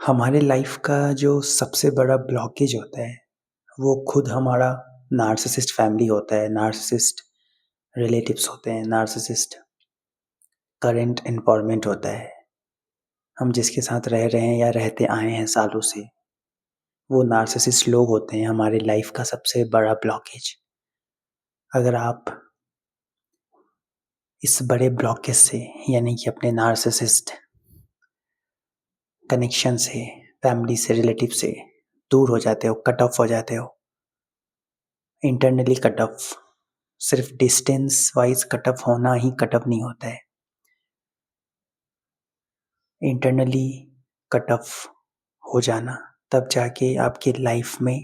हमारे लाइफ का जो सबसे बड़ा ब्लॉकेज होता है, वो खुद हमारा नार्सिसिस्ट फैमिली होता है, नार्सिसिस्ट रिलेटिव्स होते हैं, नार्सिसिस्ट करंट एनवायरनमेंट होता है। हम जिसके साथ रह रहे हैं या रहते आए हैं सालों से, वो नार्सिसिस्ट लोग होते हैं हमारे लाइफ का सबसे बड़ा ब्लॉकेज। अगर आप इस बड़े ब्लॉकेज से यानी कि अपने नार्सिसिस्ट कनेक्शन से, फैमिली से, रिलेटिव से दूर हो जाते हो, कट ऑफ हो जाते हो, इंटरनली कट ऑफ, सिर्फ डिस्टेंस वाइज कट ऑफ होना ही कट ऑफ नहीं होता है। इंटरनली कट ऑफ हो जाना, तब जाके आपके लाइफ में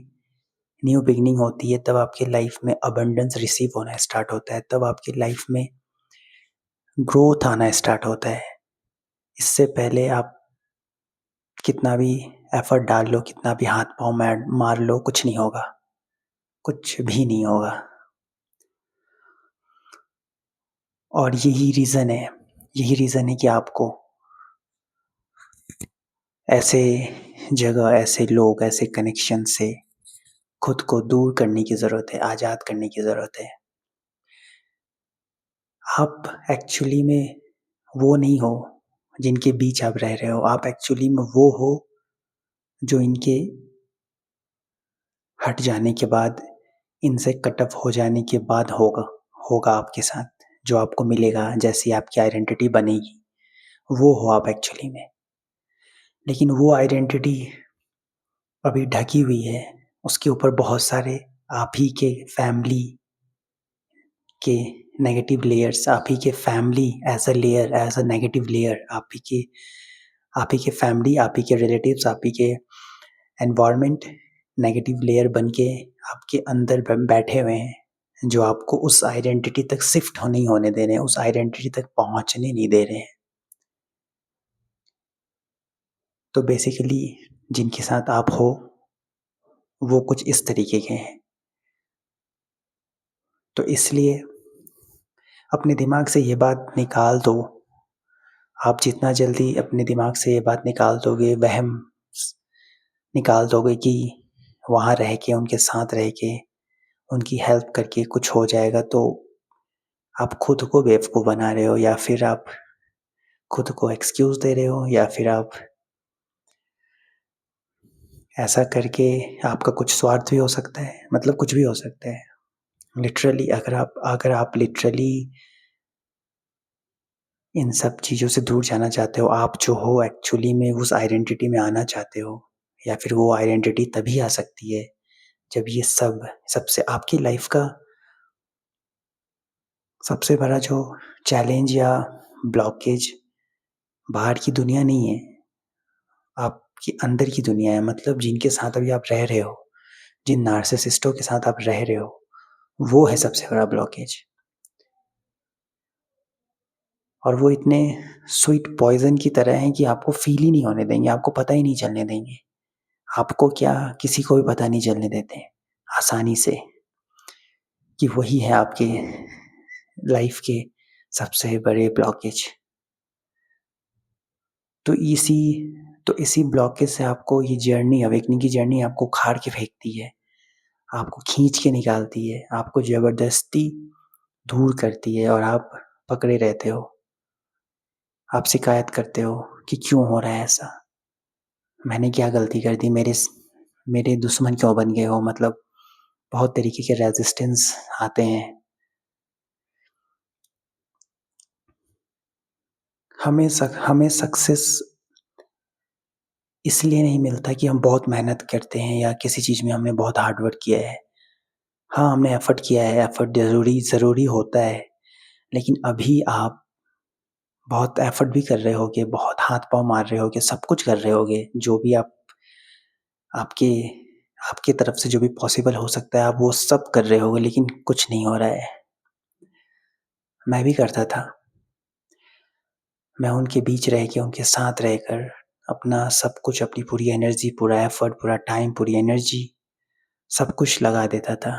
न्यू बिगनिंग होती है, तब आपके लाइफ में अबंडेंस रिसीव होना स्टार्ट होता है, तब आपकी लाइफ में ग्रोथ आना स्टार्ट होता है। इससे पहले आप कितना भी एफर्ट डाल लो, कितना भी हाथ पाँव मार लो, कुछ नहीं होगा, कुछ भी नहीं होगा। और यही रीज़न है कि आपको ऐसे जगह, ऐसे लोग, ऐसे कनेक्शन से खुद को दूर करने की ज़रूरत है, आज़ाद करने की ज़रूरत है। आप एक्चुअली में वो नहीं हो जिनके बीच आप रह रहे हो, आप एक्चुअली में वो हो जो इनके हट जाने के बाद, इनसे कट ऑफ हो जाने के बाद होगा आपके साथ, जो आपको मिलेगा, जैसी आपकी आइडेंटिटी बनेगी, वो हो आप एक्चुअली में। लेकिन वो आइडेंटिटी अभी ढकी हुई है, उसके ऊपर बहुत सारे आप ही के फैमिली के नेगेटिव लेयर्स, आप ही के family as a layer, as a negative layer, आप ही के फैमिली, आप ही के रिलेटिव्स, आप ही के एनवायरनमेंट नेगेटिव लेयर बन के आपके अंदर बैठे हुए हैं, जो आपको उस आइडेंटिटी तक शिफ्ट नहीं होने दे रहे हैं, उस आइडेंटिटी तक पहुंचने नहीं दे रहे हैं। तो बेसिकली जिनके साथ आप हो, वो कुछ इस तरीके के हैं। तो इसलिए अपने दिमाग से ये बात निकाल दो। आप जितना जल्दी अपने दिमाग से ये बात निकाल दोगे, वहम निकाल दोगे कि वहाँ रह के, उनके साथ रह के, उनकी हेल्प करके कुछ हो जाएगा, तो आप खुद को बेवकूफ़ बना रहे हो, या फिर आप खुद को एक्सक्यूज़ दे रहे हो, या फिर आप ऐसा करके आपका कुछ स्वार्थ भी हो सकता है, मतलब कुछ भी हो सकता है। लिटरली अगर आप लिटरली इन सब चीज़ों से दूर जाना चाहते हो, आप जो हो एक्चुअली में उस आइडेंटिटी में आना चाहते हो, या फिर वो आइडेंटिटी तभी आ सकती है जब ये सबसे आपकी लाइफ का सबसे बड़ा जो चैलेंज या ब्लॉकेज बाहर की दुनिया नहीं है, आपकी अंदर की दुनिया है। मतलब जिनके साथ अभी आप रह रहे हो, जिन नार्सिसिस्टों के साथ आप रह रहे हो, वो है सबसे बड़ा ब्लॉकेज। और वो इतने स्वीट पॉइज़न की तरह हैं कि आपको फ़ील ही नहीं होने देंगे, आपको पता ही नहीं चलने देंगे। आपको क्या, किसी को भी पता नहीं चलने देते आसानी से कि वही है आपके लाइफ़ के सबसे बड़े ब्लॉकेज। तो इसी ब्लॉकेज से आपको ये जर्नी, अवेकनिंग की जर्नी आपको उखाड़ के फेंकती है, आपको खींच के निकालती है, आपको ज़बरदस्ती दूर करती है, और आप पकड़े रहते हो। आप शिकायत करते हो कि क्यों हो रहा है ऐसा? मैंने क्या गलती कर दी? मेरे दुश्मन क्यों बन गए हो? मतलब बहुत तरीके के रेज़िस्टेंस आते हैं। हमें सक्सेस इसलिए नहीं मिलता कि हम बहुत मेहनत करते हैं या किसी चीज़ में हमने बहुत हार्ड वर्क किया है। हाँ, हमने एफ़र्ट किया है, एफ़र्ट ज़रूरी होता है, लेकिन अभी आप बहुत एफ़र्ट भी कर रहे होगे, बहुत हाथ-पाँव मार रहे होगे, सब कुछ कर रहे होगे, जो भी आपके आपकी तरफ से जो भी पॉसिबल हो सकता है, आप वो सब कर रहे होगे, लेकिन कुछ नहीं हो रहा है। मैं भी करता था। मैं उनके बीच रह के, उनके साथ रहकर अपना सब कुछ, अपनी पूरी एनर्जी, पूरा एफ़र्ट, पूरा टाइम, पूरी एनर्जी सब कुछ लगा देता था।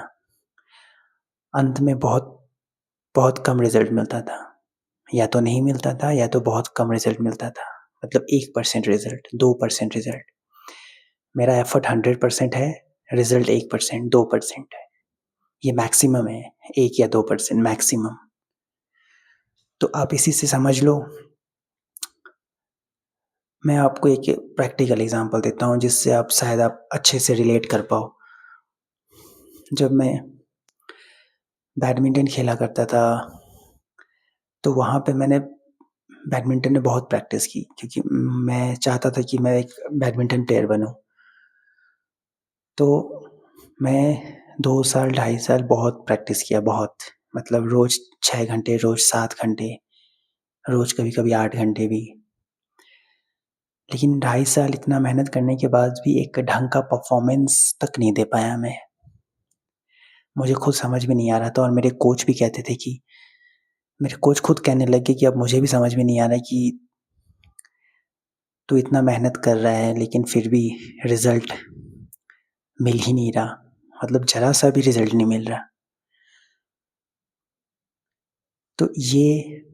अंत में बहुत बहुत कम रिज़ल्ट मिलता था। या तो नहीं मिलता था, या तो बहुत कम रिज़ल्ट मिलता था। मतलब 1% रिजल्ट, 2% रिजल्ट। मेरा एफर्ट 100% है, रिजल्ट 1%, 2% है। ये मैक्सिमम है, 1 या 2% मैक्सिमम। तो आप इसी से समझ लो। मैं आपको एक प्रैक्टिकल एग्जांपल देता हूँ जिससे आप शायद आप अच्छे से रिलेट कर पाओ। जब मैं बैडमिंटन खेला करता था, तो वहाँ पे मैंने बैडमिंटन में बहुत प्रैक्टिस की, क्योंकि मैं चाहता था कि मैं एक बैडमिंटन प्लेयर बनूँ। तो मैं 2 साल, 2.5 साल बहुत प्रैक्टिस किया, बहुत। मतलब रोज़ 6 घंटे, रोज़ 7 घंटे, रोज़ कभी-कभी 8 घंटे भी। लेकिन 2.5 साल इतना मेहनत करने के बाद भी एक ढंग का परफ़ॉर्मेंस तक नहीं दे पाया मैं। मुझे खुद समझ में नहीं आ रहा था, और मेरे कोच भी कहते थे कि मेरे कोच खुद कहने लगे कि अब मुझे भी समझ में नहीं आ रहा है कि तू इतना मेहनत कर रहा है, लेकिन फिर भी रिज़ल्ट मिल ही नहीं रहा। मतलब ज़रा-सा भी रिज़ल्ट नहीं मिल रहा। तो ये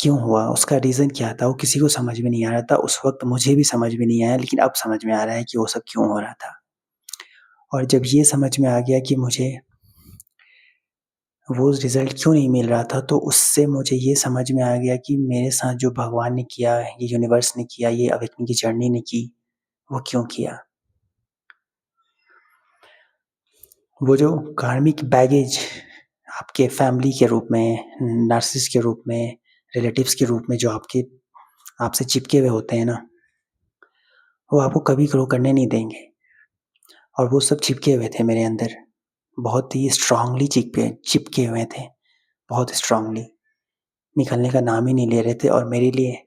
क्यों हुआ? उसका रीज़न क्या था? वो किसी को समझ में नहीं आ रहा था। उस वक़्त मुझे भी समझ में नहीं आया, लेकिन अब समझ में आ रहा है कि वो सब क्यों हो रहा था। और जब ये समझ में आ गया कि मुझे वो रिज़ल्ट क्यों नहीं मिल रहा था, तो उससे मुझे ये समझ में आ गया कि मेरे साथ जो भगवान ने किया, ये यूनिवर्स ने किया, ये अवेकनिंग की जर्नी ने की, वो क्यों किया? वो जो कार्मिक बैगेज आपके फैमिली के रूप में, नार्सिसिस्ट के रूप में, रिलेटिव्स के रूप में जो आपसे चिपके हुए होते हैं ना, वो आपको कभी ग्रो करने नहीं देंगे। और वो सब चिपके हुए थे मेरे अंदर, बहुत ही स्ट्रांगली चिपके हुए थे, बहुत स्ट्रांगली। निकलने का नाम ही नहीं ले रहे थे, और मेरे लिए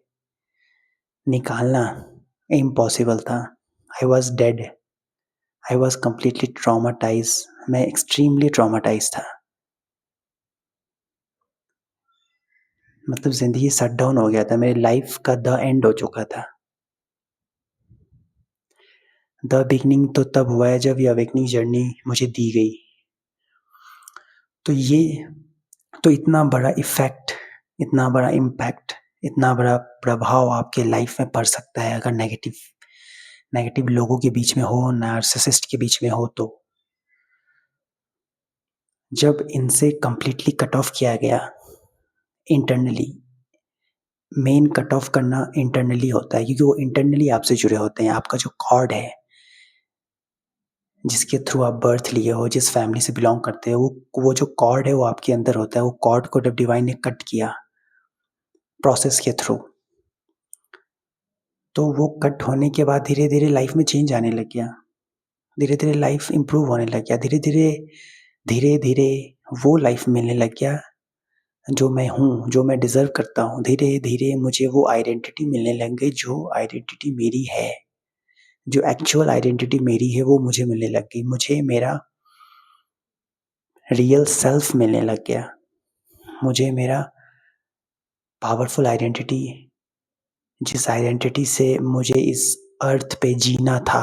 निकालना इम्पॉसिबल था। I was dead, I was completely traumatised. मैं एक्सट्रीमली ट्रॉमाटाइज़्ड था। मतलब ज़िंदगी शट डाउन हो गया था, मेरी लाइफ़ का द एंड हो चुका था। द बिगिनिंग तो तब हुआ है जब ये अवेकनिंग जर्नी मुझे दी गई। तो ये तो इतना बड़ा इफ़ेक्ट, इतना बड़ा इम्पैक्ट, इतना बड़ा प्रभाव आपके लाइफ़ में पड़ सकता है अगर नेगेटिव लोगों के बीच में हो, नार्सिसिस्ट के बीच में हो तो। जब इनसे कंप्लीटली कट ऑफ किया गया इंटरनली, मेन कट ऑफ करना इंटरनली होता है, क्योंकि वो इंटरनली आपसे जुड़े होते हैं। आपका जो कॉर्ड है, जिसके थ्रू आप बर्थ लिए हो, जिस फैमिली से बिलॉन्ग करते हो, वो जो कॉर्ड है वो आपके अंदर होता है। वो कॉर्ड को जब डिवाइन ने कट किया प्रोसेस के थ्रू, तो वो कट होने के बाद धीरे-धीरे लाइफ़ में चेंज आने लग गया। धीरे-धीरे लाइफ़ इम्प्रूव होने लग गया। धीरे-धीरे वो लाइफ़ मिलने लग गया जो मैं हूँ, जो मैं डिज़र्व करता हूँ। धीरे-धीरे मुझे वो आइडेंटिटी मिलने लग गई जो आइडेंटिटी मेरी है। जो एक्चुअल आइडेंटिटी मेरी है वो मुझे मिलने लग गई। मुझे मेरा रियल सेल्फ मिलने लग गया। मुझे मेरा पावरफुल आइडेंटिटी, जिस आइडेंटिटी से मुझे इस अर्थ पे जीना था,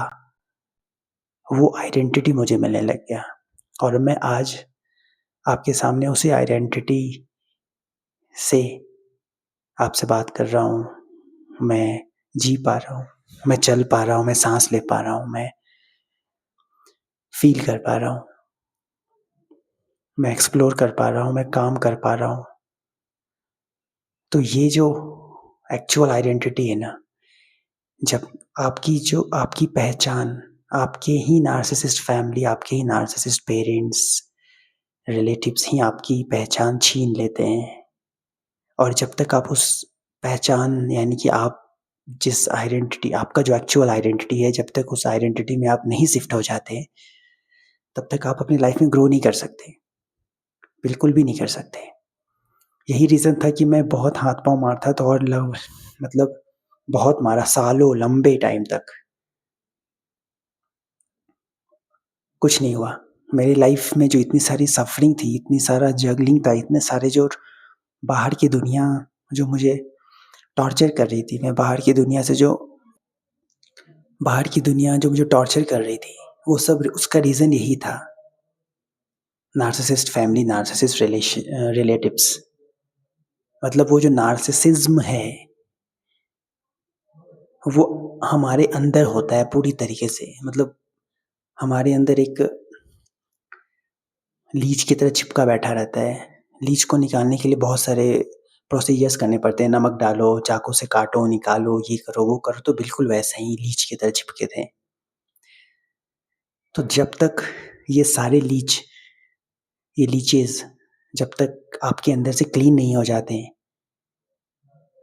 वो आइडेंटिटी मुझे मिलने लग गया। और मैं आज आपके सामने उसी आइडेंटिटी से आपसे बात कर रहा हूँ। मैं जी पा रहा हूँ, मैं चल पा रहा हूँ, मैं साँस ले पा रहा हूँ, मैं फ़ील कर पा रहा हूँ, मैं एक्सप्लोर कर पा रहा हूँ, मैं काम कर पा रहा हूँ। तो ये जो एक्चुअल आइडेंटिटी है ना, जब आपकी पहचान, आपके ही नार्सिसिस्ट फैमिली, आपके ही नार्सिसिस्ट पेरेंट्स, रिलेटिव्स ही आपकी पहचान छीन लेते हैं, और जब तक आप उस पहचान, यानी कि आप जिस आइडेंटिटी, आपका जो एक्चुअल आइडेंटिटी है, जब तक उस आइडेंटिटी में आप नहीं शिफ्ट हो जाते, तब तक आप अपनी लाइफ़ में ग्रो नहीं कर सकते, बिल्कुल भी नहीं कर सकते। यही रीज़न था कि मैं बहुत हाथ-पाँव मारता था, और मतलब बहुत मारा, सालों लंबे टाइम तक। कुछ नहीं हुआ। मेरी लाइफ़ में जो इतनी सारी सफ़रिंग थी, इतनी सारा जगलिंग था, इतने सारे जो बाहर की दुनिया जो मुझे टॉर्चर कर रही थी, मैं बाहर की दुनिया जो मुझे टॉर्चर कर रही थी, वो सब उसका रीज़न यही था। Narcissist family, narcissist relatives. मतलब वो जो नार्सिसिज़्म है, वो हमारे अंदर होता है पूरी तरीके से, मतलब हमारे अंदर एक लीच की तरह चिपका बैठा रहता है। लीच को निकालने के लिए बहुत सारे प्रोसीजर्स करने पड़ते हैं, नमक डालो, चाकू से काटो, निकालो, ये करो, वो करो, तो बिल्कुल वैसे ही लीच की तरह चिपके थे। तो जब तक ये सारे ये लीचेज़ जब तक आपके अंदर से क्लीन नहीं हो जाते हैं,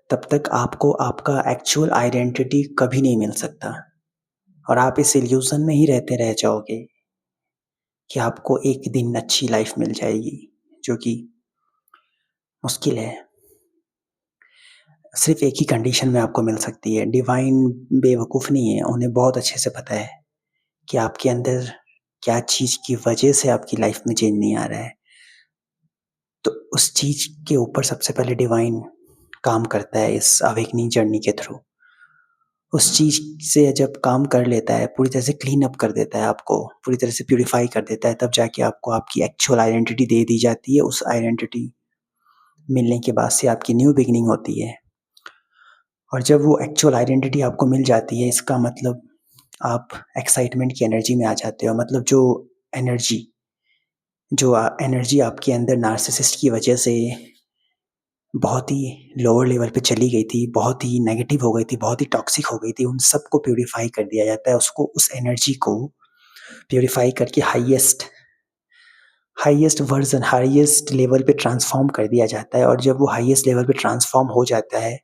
तब तक आपको आपका एक्चुअल आइडेंटिटी कभी नहीं मिल सकता और आप इस इल्यूज़न में ही रहते रह जाओगे कि आपको एक दिन अच्छी लाइफ़ मिल जाएगी, जो कि मुश्किल है। सिर्फ़ एक ही कंडीशन में आपको मिल सकती है। डिवाइन बेवकूफ़ नहीं है, उन्हें बहुत अच्छे से पता है कि आपके अंदर क्या चीज़ की वजह से आपकी लाइफ़ में चेंज नहीं आ रहा है। तो उस चीज़ के ऊपर सबसे पहले डिवाइन काम करता है इस अवेकनिंग जर्नी के थ्रू। उस चीज़ से जब काम कर लेता है, पूरी तरह से क्लीन अप कर देता है आपको, पूरी तरह से प्यूरिफ़ाई कर देता है, तब जाके आपको आपकी एक्चुअल आइडेंटिटी दे दी जाती है। उस आइडेंटिटी मिलने के बाद से आपकी न्यू बिगिनिंग होती है। और जब वो एक्चुअल आइडेंटिटी आपको मिल जाती है, इसका मतलब आप एक्साइटमेंट की एनर्जी में आ जाते हो। मतलब एनर्जी एनर्जी आपके अंदर नार्सिसिस्ट की वजह से बहुत ही लोअर लेवल पे चली गई थी, बहुत ही नेगेटिव हो गई थी, बहुत ही टॉक्सिक हो गई थी, उन सबको प्यूरिफ़ाई कर दिया जाता है। उसको उस एनर्जी को प्यूरिफ़ाई करके हाईएस्ट वर्ज़न, हाईएस्ट लेवल पे ट्रांसफ़ॉर्म कर दिया जाता है और जब वो हाईएस्ट लेवल पे ट्रांसफ़ॉर्म हो जाता है,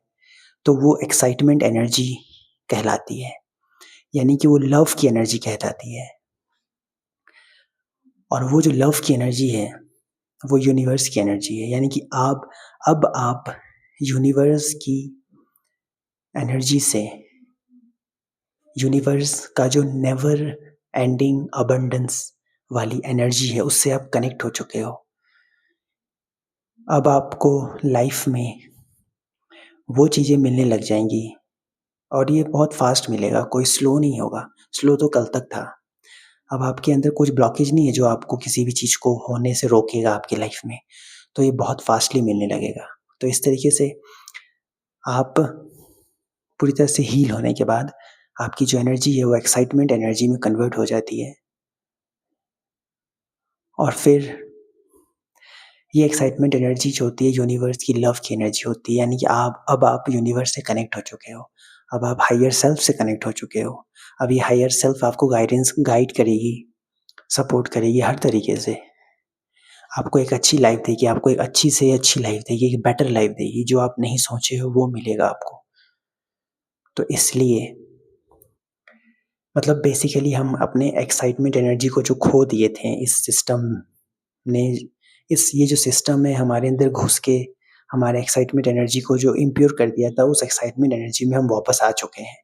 तो वो एक्साइटमेंट एनर्जी कहलाती है। यानी कि वो लव की एनर्जी कहलाती है। और वो जो लव की एनर्जी है, वो यूनिवर्स की एनर्जी है। यानी कि आप यूनिवर्स की एनर्जी से, यूनिवर्स का जो नेवर एंडिंग अबंडेंस वाली एनर्जी है, उससे आप कनेक्ट हो चुके हो। अब आपको लाइफ में वो चीज़ें मिलने लग जाएँगी और ये बहुत फ़ास्ट मिलेगा, कोई स्लो नहीं होगा। स्लो तो कल तक था। अब आपके अंदर कुछ ब्लॉकेज नहीं है जो आपको किसी भी चीज़ को होने से रोकेगा आपकी लाइफ में, तो ये बहुत फ़ास्टली मिलने लगेगा। तो इस तरीके से आप पूरी तरह से हील होने के बाद आपकी जो एनर्जी है वो एक्साइटमेंट एनर्जी में कन्वर्ट हो जाती है। और फिर ये एक्साइटमेंट एनर्जी जो होती है यूनिवर्स की लव की एनर्जी होती है। यानी कि आप यूनिवर्स से कनेक्ट हो चुके हो। अब आप हायर सेल्फ से कनेक्ट हो चुके हो। अब ये हायर सेल्फ आपको गाइड करेगी, सपोर्ट करेगी हर तरीके से। आपको एक अच्छी लाइफ़ देगी, आपको एक अच्छी से अच्छी लाइफ़ देगी, एक बेटर लाइफ़ देगी, जो आप नहीं सोचे हो वो मिलेगा आपको। तो इसलिए मतलब बेसिकली हम अपने एक्साइटमेंट एनर्जी को जो खो दिए थे, इस सिस्टम ने इस ये जो सिस्टम है हमारे अंदर घुस के हमारे एक्साइटमेंट एनर्जी को जो इम्प्योर कर दिया था, उस एक्साइटमेंट एनर्जी में हम वापस आ चुके हैं।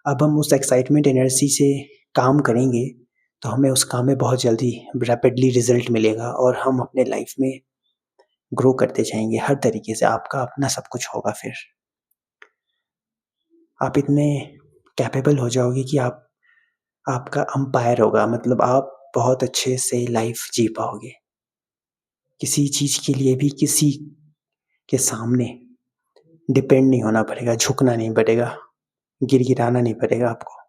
अब हम उस एक्साइटमेंट एनर्जी से काम करेंगे, तो हमें उस काम में बहुत जल्दी रैपिडली रिज़ल्ट मिलेगा और हम अपने लाइफ़ में ग्रो करते जाएँगे हर तरीके से। आपका अपना सब कुछ होगा फिर। आप इतने कैपेबल हो जाओगे कि आपका एम्पायर होगा, मतलब आप बहुत अच्छे से लाइफ़ जी पाओगे। किसी चीज़ के लिए भी किसी के सामने डिपेंड नहीं होना पड़ेगा, झुकना नहीं पड़ेगा, गिड़गिड़ाना नहीं पड़ेगा आपको।